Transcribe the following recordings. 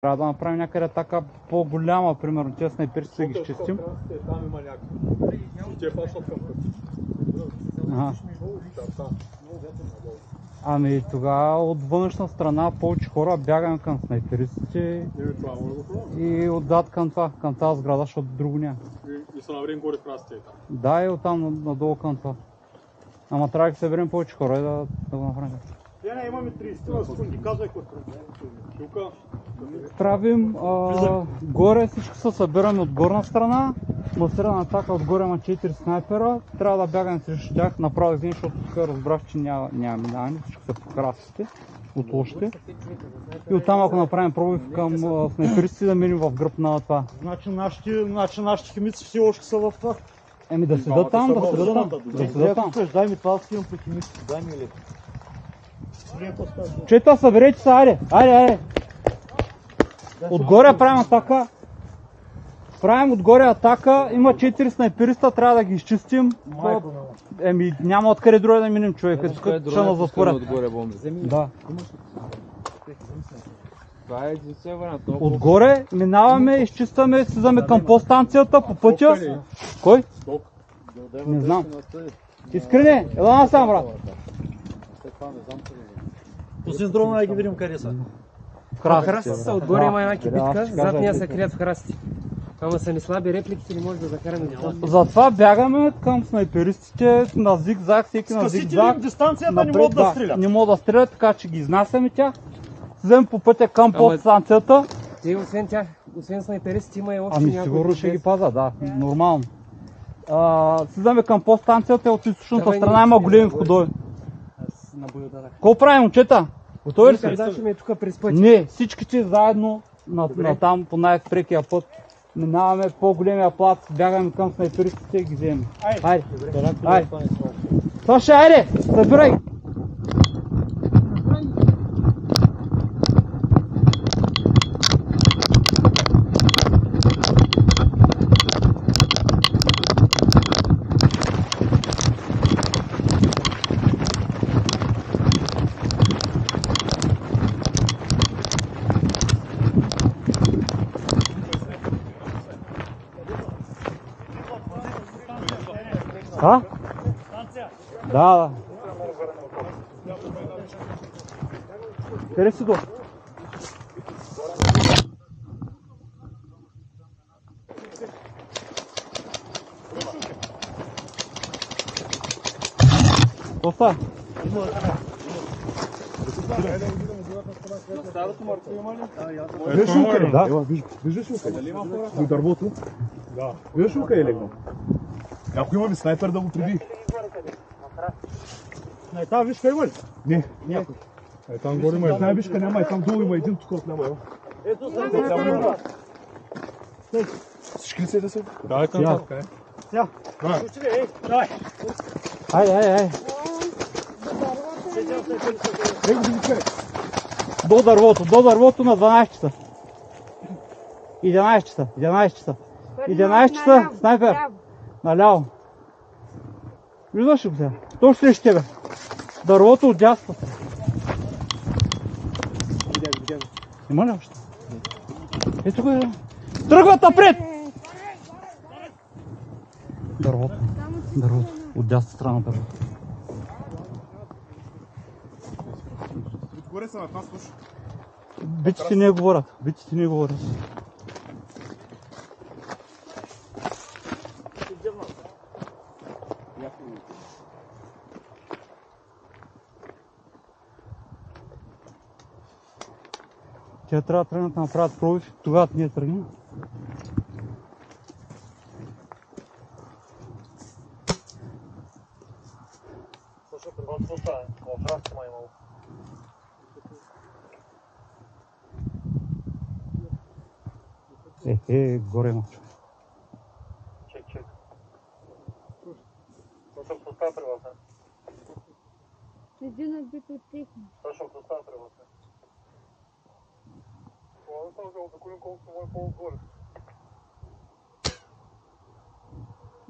Трябва да направим някъде така по-голяма, примерно, тези снайперите да ги изчистим. Там има някакви. Те фашат към път. Ами тогава от външна страна повече хора бягаме към снайперистите и отзад към това, към тази сграда, защото друго няма. И се наврем горе в красите там. Да, и оттам надолу към това. Ама трябва да се съберем повече хора и да го направим. Не, имаме 30 секунди, казвай какво. Правим горе, всичко се събираме от горна страна, масирана атака отгоре на 4 снайпера, трябва да бягаме срещу тях направо един, защото тук разбрах, че няма минаване, всичко са по красите от лошите. И оттам ако направим пробив към снайперистите да минем в гръб на това. Значи нашите химици все още са в това. Еми да седат там, да седат там. Да седат там. Дай ми това, скивам по химиците, дай ми ли. Чета, съберете се, айде, айде. Отгоре правим атака. Правим отгоре атака, има 4 снайпериста, трябва да ги изчистим. Еми няма откъде друга да минем, човек, тук ще на затворя. Да. Отгоре минаваме, изчистваме, слизаме към подстанцията по пътя. Кой? Не знам. Искрене, ела насам, брат. Пусни с дрона да ги видим къде са. Храсти са, отгоре има една кибитка, зад нея се крият в храсти. Ама са ни слаби реплики, не може да закараме до. Затова бягаме към снайперистите на зигзаг, всеки на зигзаг. Дистанцията не могат да стрелят. Не могат да стрелят, така че ги изнасяме тях. Слизаме по пътя към подстанцията. Те освен тях, освен снайперистите има и още Ами някои. сигурно ще ги паза, да, нормално. Слизаме към подстанцията, от източната страна има големи входове. Какво правим, момчета? Готови ли сте? Задача ми е тук през пътя. Не, всичките заедно на там по най-прекия път. Минаваме по-големия плац, бягаме към снайперистите и ги вземем. Айде. Айде. Слушай, айде, събирай! А? Да. Къде си до? Тоста? Виж шука ли? Да. Виждаш шука ли? До дървото? Да. Виждаш шука ли легнал? Ако имаме снайпер да го приби. Та вишка има ли? Не. Някой. Там горе има една вишка, няма и там долу има един тук няма. Ето са. Всички ли се да са? Да, към това. Сега. Давай. Айде. До дървото на 12 часа. 11 часа. 11 часа, снайпер. Наляво. Виждаш ли го сега? Точно срещу тебе. Дървото от дясно. Има ли още? Ето го е. Тръгват напред! Дървото. От дясна страна дървото. Горе са над нас, слушай. Битите не говорят. Те трябва да тръгнат да направят пробив, тогава ние тръгнем. Слушай, при вас какво става? В храста ма имало. Горе има. Чек. Слушай, какво става при вас? Един е бит от техни. Слушай, какво става при вас? Това не става да колим колкото мой по-отгоре.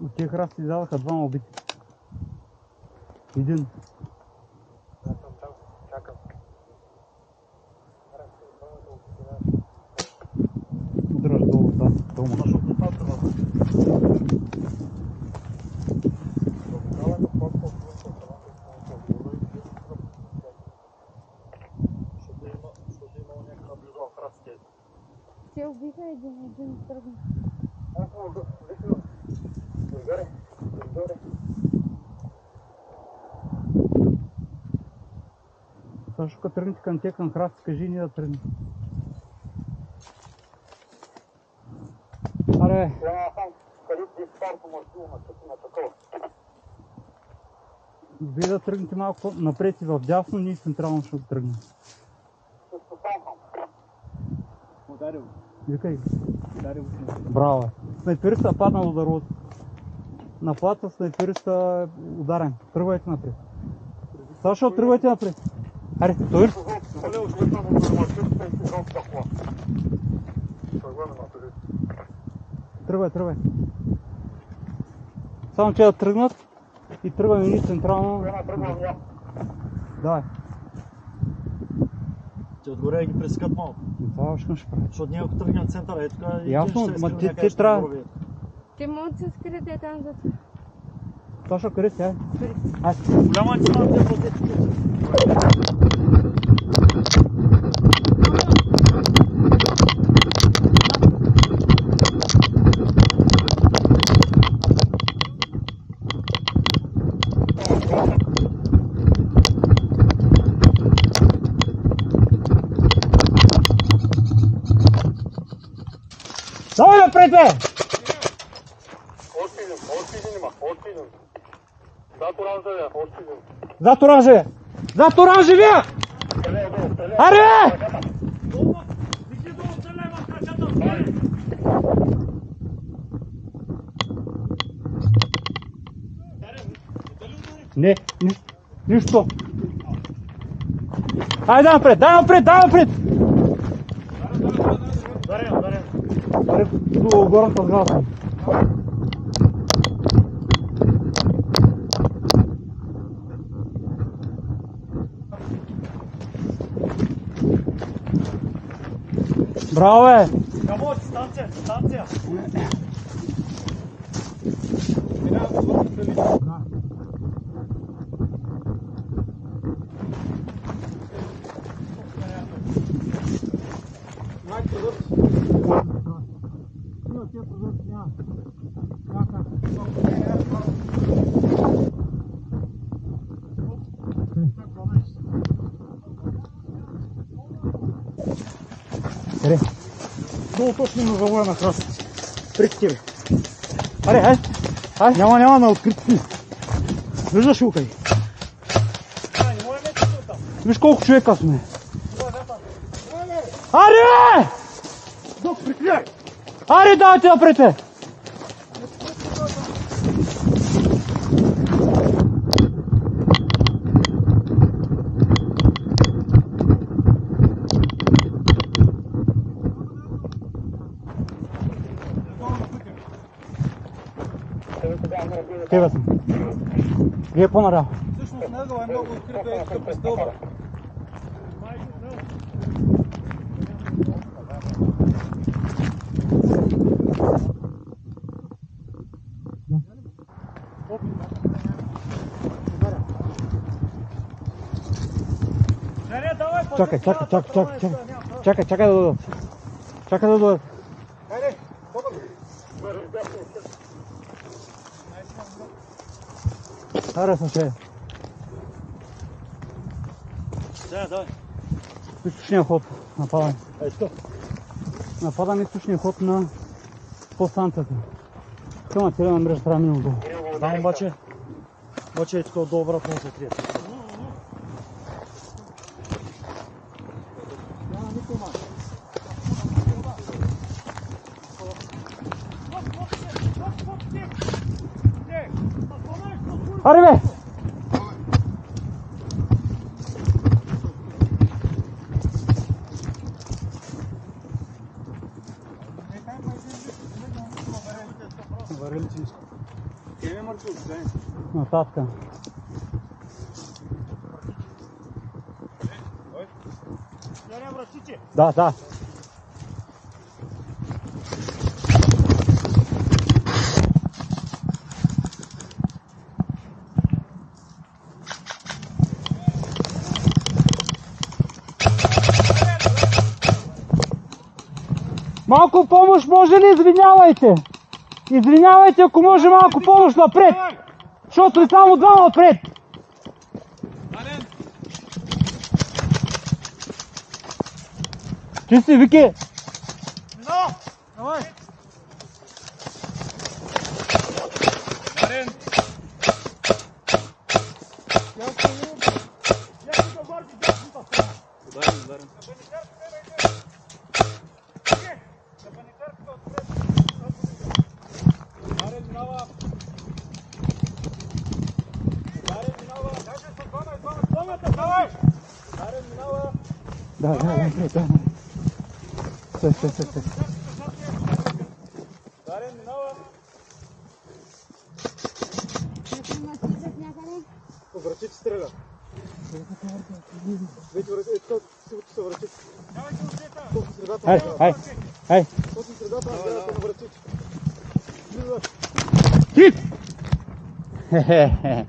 От тия храсти дадаха двама убити. Един. Чакам. Тома. Те убиха един тръгна. Също като тръгнете към те, към храсти, кажи ние да тръгнем. Аре! Вие да тръгнете малко напред и в дясно, ние централно ще тръгнем. Ударил. Викай. Ударил. Браво! Снайпериста е паднал удар. На плата снайпериста е ударен. Тръгвайте напред. Сашо, тръгвайте напред. Аре, той? Тръгвай. Само че да тръгнат и тръгваме ние централно. Давай. Те отгоре ги пресекат малко. Това още ще прави. Защото ние ако тръгнем центъра, тук ясно, ма те трябва. Те могат да се скриете там за... Сашо, къде си? Голяма е цена, те платят. Давай напред, бе! Зад оранжевия! Зад оранжевия! Аре! Не, нищо. Айде дай напред! Аре, до горната сграда. Браво, бе! Камо, станция! Аре, Долу точно на завоя на храстите. пред тебе. Аре, няма на открити. Виждаш ли къде? Виж колко човека сме. Аре! Док, прикляй! Аре, давайте напред! Тебе съм. Вие по-наляво. Всъщност нагъла е много открита и тук през стълба. Чакай да дойдат. Чакай да дойдат. Аре, случай. Давай. Източния ход. Нападаме. Ето. Нападаме източния ход на по-станцията. Към целена мрежа трябва минало долу. Там обаче е такова долу обратно се крие. Аре, бе! Нататък. Да. Малко помощ може ли? Извинявайте! Извинявайте, ако може малко помощ напред! Защото е само двама напред! Чисти, Вики! Давай! Давай. Стой. Дарен, минава! По вратите стреля. Вече вратите, сигурно са вратите. Точно средата. Хай! Точно средата на вратите. Хит! Хе-хе-хе.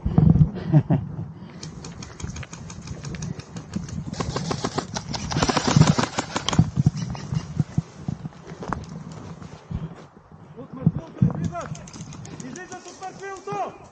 Излизат от мъртвилото!